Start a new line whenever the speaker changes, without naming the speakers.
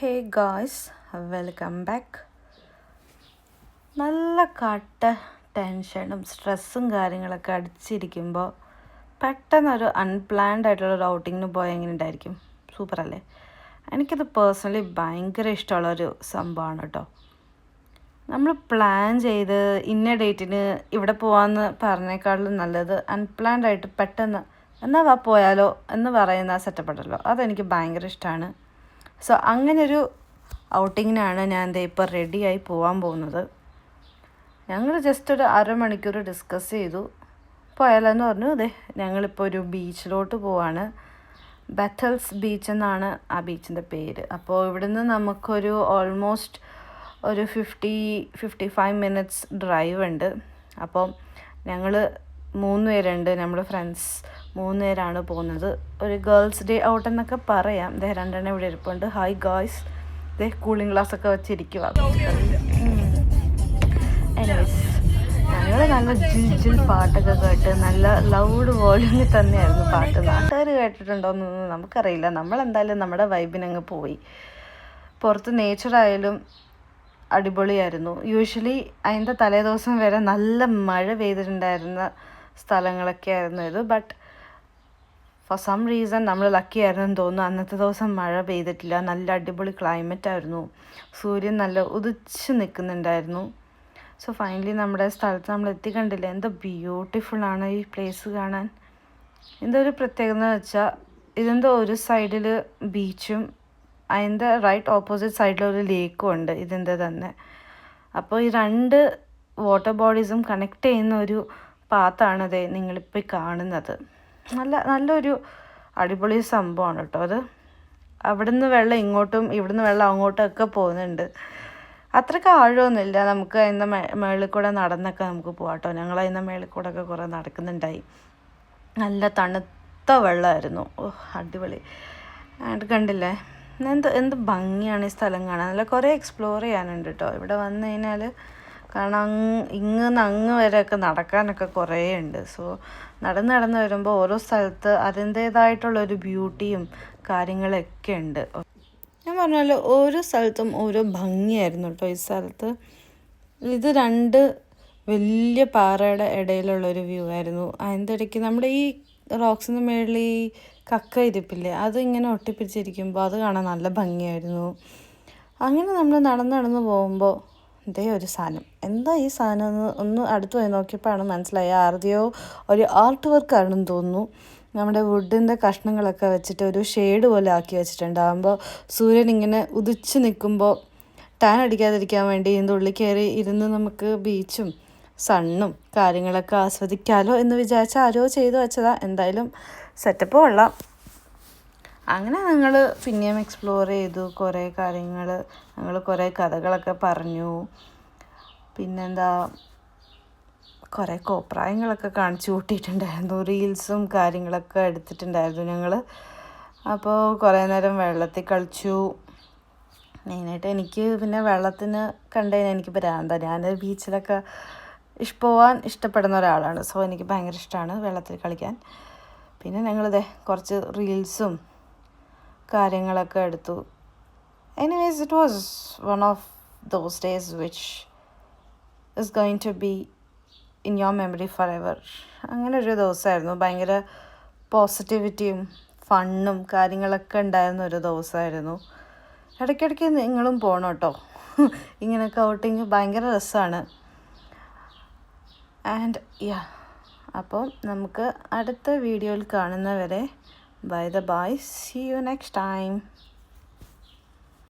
Hey guys, welcome back. നല്ല കട്ട ടെൻഷനും സ്ട്രെസ്സും കാര്യങ്ങളൊക്കെ അടിച്ചിരിക്കുമ്പോൾ പെട്ടെന്നൊരു അൺപ്ലാൻഡ് ആയിട്ടുള്ളൊരു ഔട്ടിങ്ങിന് പോയാൽ എങ്ങനെ ഉണ്ടായിരിക്കും? സൂപ്പറല്ലേ? എനിക്കത് പേഴ്സണലി ഭയങ്കര ഇഷ്ടമുള്ളൊരു സംഭവമാണ് കേട്ടോ. നമ്മൾ പ്ലാൻ ചെയ്ത് ഇന്ന ഡേറ്റിന് ഇവിടെ പോകാമെന്ന് പറഞ്ഞേക്കാളും നല്ലത് അൺപ്ലാൻഡ് ആയിട്ട് പെട്ടെന്ന് എന്നാൽ വാ പോയാലോ എന്ന് പറയുന്ന സെറ്റപ്പ് അതെനിക്ക് ഭയങ്കര ഇഷ്ടമാണ്. സോ അങ്ങനൊരു ഔട്ടിങ്ങിനാണ് ഞാൻ ഇപ്പോൾ റെഡിയായി പോകാൻ പോകുന്നത്. ഞങ്ങൾ ജസ്റ്റ് ഒരു അരമണിക്കൂർ ഡിസ്കസ് ചെയ്തു, പോയാലെന്ന് പറഞ്ഞു. അതെ, ഞങ്ങളിപ്പോൾ ഒരു ബീച്ചിലോട്ട് പോവാണ്. ബെത്തൽസ് ബീച്ച് എന്നാണ് ആ ബീച്ചിൻ്റെ പേര്. അപ്പോൾ ഇവിടുന്ന് നമുക്കൊരു ഓൾമോസ്റ്റ് ഒരു 50-55 മിനിറ്റ്സ് ഡ്രൈവ് ഉണ്ട്. അപ്പം ഞങ്ങൾ 3 പേരുണ്ട്, നമ്മൾ ഫ്രണ്ട്സ് 3 പേരാണ് പോകുന്നത്. ഒരു ഗേൾസ് ഡേ ഔട്ട് എന്നൊക്കെ പറയാം. 2 ഇവിടെ ഇരിപ്പുണ്ട്. ഹായ് ഗായ്സ്, കൂളിംഗ് ഗ്ലാസ് ഒക്കെ വെച്ചിരിക്കുക. എനിവേസ്, ഞങ്ങൾ നല്ല ജിൽ പാട്ടൊക്കെ കേട്ട് നല്ല ലൗഡ് വോളിയൂമിൽ തന്നെയായിരുന്നു പാട്ട്. നാട്ടുകാർ കേട്ടിട്ടുണ്ടോയെന്നൊന്നും നമുക്കറിയില്ല. നമ്മളെന്തായാലും നമ്മുടെ വൈബിനങ്ങ് പോയി. പുറത്ത് നേച്ചറായാലും അടിപൊളിയായിരുന്നു. യൂഷ്വലി അതിൻ്റെ തലേദിവസം വരെ നല്ല മഴ പെയ്തിട്ടുണ്ടായിരുന്ന സ്ഥലങ്ങളൊക്കെ ആയിരുന്നു ഇത്. ബട്ട് ഫോർ സം റീസൺ നമ്മൾ ലക്കി ആയിരുന്നെന്ന് തോന്നുന്നു. അന്നത്തെ ദിവസം മഴ പെയ്തിട്ടില്ല. നല്ല അടിപൊളി ക്ലൈമറ്റ് ആയിരുന്നു. സൂര്യൻ നല്ല ഉദിച്ച് നിൽക്കുന്നുണ്ടായിരുന്നു. സോ ഫൈനലി നമ്മുടെ സ്ഥലത്ത് നമ്മൾ എത്തിക്കണ്ടില്ല. എന്തോ ബ്യൂട്ടിഫുള്ളാണ് ഈ പ്ലേസ് കാണാൻ. എന്തൊരു പ്രത്യേകത എന്ന് വെച്ചാൽ ഇതിൻ്റെ ഒരു സൈഡിൽ ബീച്ചും അതിൻ്റെ റൈറ്റ് ഓപ്പോസിറ്റ് സൈഡിലൊരു ലേക്കും ഉണ്ട് ഇതിൻ്റെ തന്നെ. അപ്പോൾ ഈ 2 വാട്ടർ ബോഡീസും കണക്ട് ചെയ്യുന്ന ഒരു പാത്താണ് ഇത് നിങ്ങളിപ്പോൾ കാണുന്നത്. നല്ലൊരു അടിപൊളി സംഭവമാണ് കേട്ടോ അത്. അവിടുന്ന് വെള്ളം ഇങ്ങോട്ടും ഇവിടുന്ന് വെള്ളം അങ്ങോട്ടും ഒക്കെ പോകുന്നുണ്ട്. അത്രയ്ക്ക് ആഴമൊന്നുമില്ല. നമുക്ക് അതിൻ്റെ മേളിൽ കൂടെ നടന്നൊക്കെ നമുക്ക് പോകാം കേട്ടോ. ഞങ്ങൾ അതിൻ്റെ മേളിൽ കൂടെ ഒക്കെ കുറേ നടക്കുന്നുണ്ടായി. നല്ല തണുത്ത വെള്ളമായിരുന്നു. അടിപൊളി ആയിട്ട് കണ്ടില്ലേ? എന്ത് ഭംഗിയാണ് ഈ സ്ഥലം കാണാൻ. നല്ല കുറേ എക്സ്പ്ലോർ ചെയ്യാനുണ്ട് കേട്ടോ ഇവിടെ വന്നു കഴിഞ്ഞാൽ. കാരണം ഇങ്ങന്ന് അങ്ങ് വരെയൊക്കെ നടക്കാനൊക്കെ കുറേ ഉണ്ട്. സോ നടന്ന് വരുമ്പോൾ ഓരോ സ്ഥലത്ത് അതിൻ്റേതായിട്ടുള്ളൊരു ബ്യൂട്ടിയും കാര്യങ്ങളൊക്കെ ഉണ്ട്. ഞാൻ പറഞ്ഞാൽ ഓരോ സ്ഥലത്തും ഓരോ ഭംഗിയായിരുന്നു കേട്ടോ ഈ സ്ഥലത്ത്. ഇത് 2 വലിയ പാറയുടെ ഇടയിലുള്ളൊരു വ്യൂ ആയിരുന്നു. അതിൻ്റെ ഇടയ്ക്ക് നമ്മുടെ ഈ റോക്സിൻ്റെ മേളിൽ ഈ കക്ക ഇരിപ്പില്ലേ, അത് ഇങ്ങനെ ഒട്ടിപ്പിടിച്ചിരിക്കുമ്പോൾ അത് കാണാൻ നല്ല ഭംഗിയായിരുന്നു. അങ്ങനെ നമ്മൾ നടന്ന് പോകുമ്പോൾ ഒരു സാധനം, എന്താ ഈ സാധനം എന്ന് ഒന്ന് അടുത്ത് പോയി നോക്കിയപ്പോഴാണ് മനസ്സിലായി. ആരുടെയോ ഒരു ആർട്ട് വർക്കാണെന്ന് തോന്നുന്നു. നമ്മുടെ വുഡിൻ്റെ കഷ്ണങ്ങളൊക്കെ വെച്ചിട്ട് ഒരു ഷെയ്ഡ് പോലെ ആക്കി വെച്ചിട്ടുണ്ട്. ആകുമ്പോൾ സൂര്യൻ ഇങ്ങനെ ഉദിച്ച് നിൽക്കുമ്പോൾ ടാൻ അടിക്കാതിരിക്കാൻ വേണ്ടി ഇതിൻ്റെ ഉള്ളിൽ കയറി ഇരുന്ന് നമുക്ക് ബീച്ചും സണ്ണും കാര്യങ്ങളൊക്കെ ആസ്വദിക്കാമല്ലോ എന്ന് വിചാരിച്ച് ആരോ ചെയ്തു വെച്ചതാ. എന്തായാലും സെറ്റപ്പ് കൊള്ളാം. അങ്ങനെ ഞങ്ങൾ പിന്നെയും എക്സ്പ്ലോർ ചെയ്തു കുറേ കാര്യങ്ങൾ. ഞങ്ങൾ കുറേ കഥകളൊക്കെ പറഞ്ഞു. പിന്നെന്താ, കുറേ കോപ്രായങ്ങളൊക്കെ കാണിച്ചു കൂട്ടിയിട്ടുണ്ടായിരുന്നു. റീൽസും കാര്യങ്ങളൊക്കെ എടുത്തിട്ടുണ്ടായിരുന്നു ഞങ്ങൾ. അപ്പോൾ കുറേ നേരം വെള്ളത്തിൽ കളിച്ചു. മെയിനായിട്ട് എനിക്ക് പിന്നെ വെള്ളത്തിന് കണ്ടുകഴിഞ്ഞാൽ എനിക്ക് ഭ്രാന്താ. ഞാൻ ബീച്ചിലൊക്കെ പോകാൻ ഇഷ്ടപ്പെടുന്ന ഒരാളാണ്. സോ എനിക്ക് ഭയങ്കര ഇഷ്ടമാണ് വെള്ളത്തിൽ കളിക്കാൻ. പിന്നെ ഞങ്ങളിത് കുറച്ച് റീൽസും കാര്യങ്ങളൊക്കെ എടുത്തു. Anyways, it was one of those days which is going to be in your memory forever. അങ്ങനെ ഒരു ദിവസമായിരുന്നു. ഭയങ്കര പോസിറ്റിവിറ്റിയും ഫണ്ണും കാര്യങ്ങളൊക്കെ ഉണ്ടായിരുന്ന ഒരു ദിവസമായിരുന്നു. ഇടയ്ക്കിടയ്ക്ക് നിങ്ങളും പോകണം കേട്ടോ. ഇങ്ങനെയൊക്കെ ഔട്ടിങ് ഭയങ്കര രസമാണ്. ആൻഡ് അപ്പം നമുക്ക് അടുത്ത വീഡിയോയിൽ കാണുന്നവരെ by. See you next time.